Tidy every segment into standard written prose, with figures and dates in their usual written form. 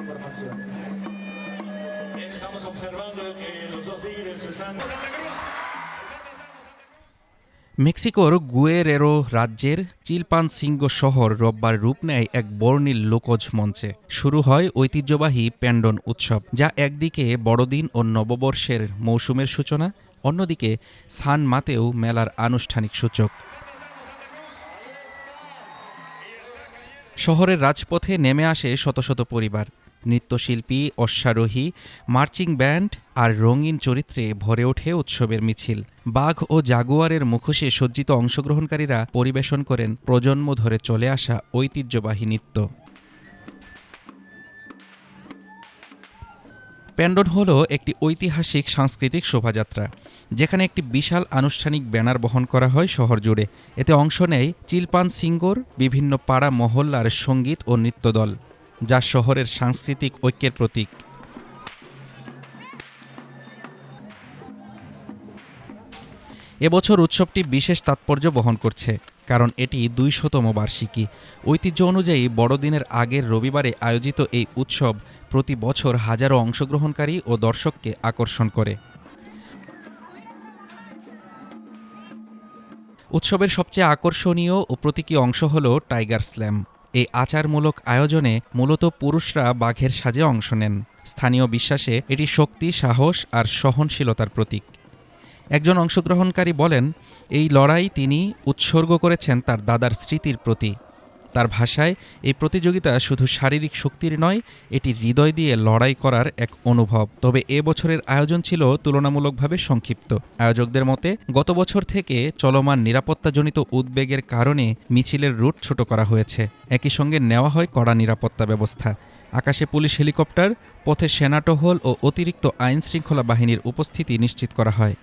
información. Bien, estamos observando que los dos tigres están... মেক্সিকোর Guerrero রাজ্যের চিলপানসিঙ্গো শহর রোববার রূপ নেয় এক বর্ণিল লোকজ মঞ্চে। শুরু হয় ঐতিহ্যবাহী প্যান্ডন উৎসব, যা একদিকে বড়দিন ও নববর্ষের মৌসুমের সূচনা, অন্যদিকে সান মাতেও মেলার আনুষ্ঠানিক সূচক। শহরের রাজপথে নেমে আসে শত শত পরিবার, নৃত্যশিল্পী, অশ্বারোহী, মার্চিং ব্যান্ড আর রঙিন চরিত্রে ভরে ওঠে উৎসবের মিছিল। বাঘ ও জাগুয়ারের মুখোশে সজ্জিত অংশগ্রহণকারীরা পরিবেশন করেন প্রজন্ম ধরে চলে আসা ঐতিহ্যবাহী নৃত্য। প্যান্ডন হল একটি ঐতিহাসিক সাংস্কৃতিক শোভাযাত্রা, যেখানে একটি বিশাল আনুষ্ঠানিক ব্যানার বহন করা হয় শহর জুড়ে। এতে অংশ নেয় চিলপানসিঙ্গোর বিভিন্ন পাড়া মহল্লার সঙ্গীত ও নৃত্যদল, যা শহরের সাংস্কৃতিক ঐক্যের প্রতীক। এবছর উৎসবটি বিশেষ তাৎপর্য বহন করছে, কারণ এটি ২০০তম বার্ষিকী। ঐতিহ্য অনুযায়ী বড়দিনের আগের রবিবারে আয়োজিত এই উৎসব প্রতি বছর হাজারো অংশগ্রহণকারী ও দর্শককে আকর্ষণ করে। উৎসবের সবচেয়ে আকর্ষণীয় ও প্রতীকী অংশ হল টাইগার স্ল্যাম। এই আচারমূলক আয়োজনে মূলত পুরুষরা বাঘের সাজে অংশ নেন। স্থানীয় বিশ্বাসে এটি শক্তি, সাহস আর সহনশীলতার প্রতীক। একজন অংশগ্রহণকারী বলেন, এই লড়াই তিনি উৎসর্গ করেছেন তার দাদার স্মৃতির প্রতি। তার ভাষায়, এই প্রতিযোগিতা শুধু শারীরিক শক্তির নয়, এটি হৃদয় দিয়ে লড়াই করার এক অনুভব। তবে এবছরের আয়োজন ছিল তুলনামূলকভাবে সংক্ষিপ্ত। আয়োজকদের মতে, গত বছর থেকে চলমান নিরাপত্তাজনিত উদ্বেগের কারণে মিছিলের রুট ছোট করা হয়েছে। একই সঙ্গে নেওয়া হয় কড়া নিরাপত্তা ব্যবস্থা। আকাশে পুলিশ হেলিকপ্টার, পথে সেনা টহল ও অতিরিক্ত আইনশৃঙ্খলা বাহিনীর উপস্থিতি নিশ্চিত করা হয়।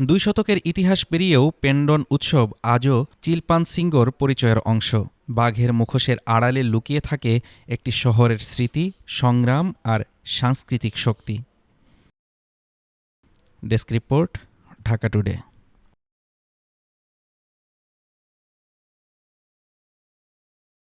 ২ শতকের ইতিহাস পেরিয়েও প্যান্ডন উৎসব আজও চিলপানসিঙ্গোর পরিচয়ের অংশ। বাঘের মুখোশের আড়ালে লুকিয়ে থাকে একটি শহরের স্মৃতি, সংগ্রাম আর সাংস্কৃতিক শক্তি। Desk report, Dhaka today.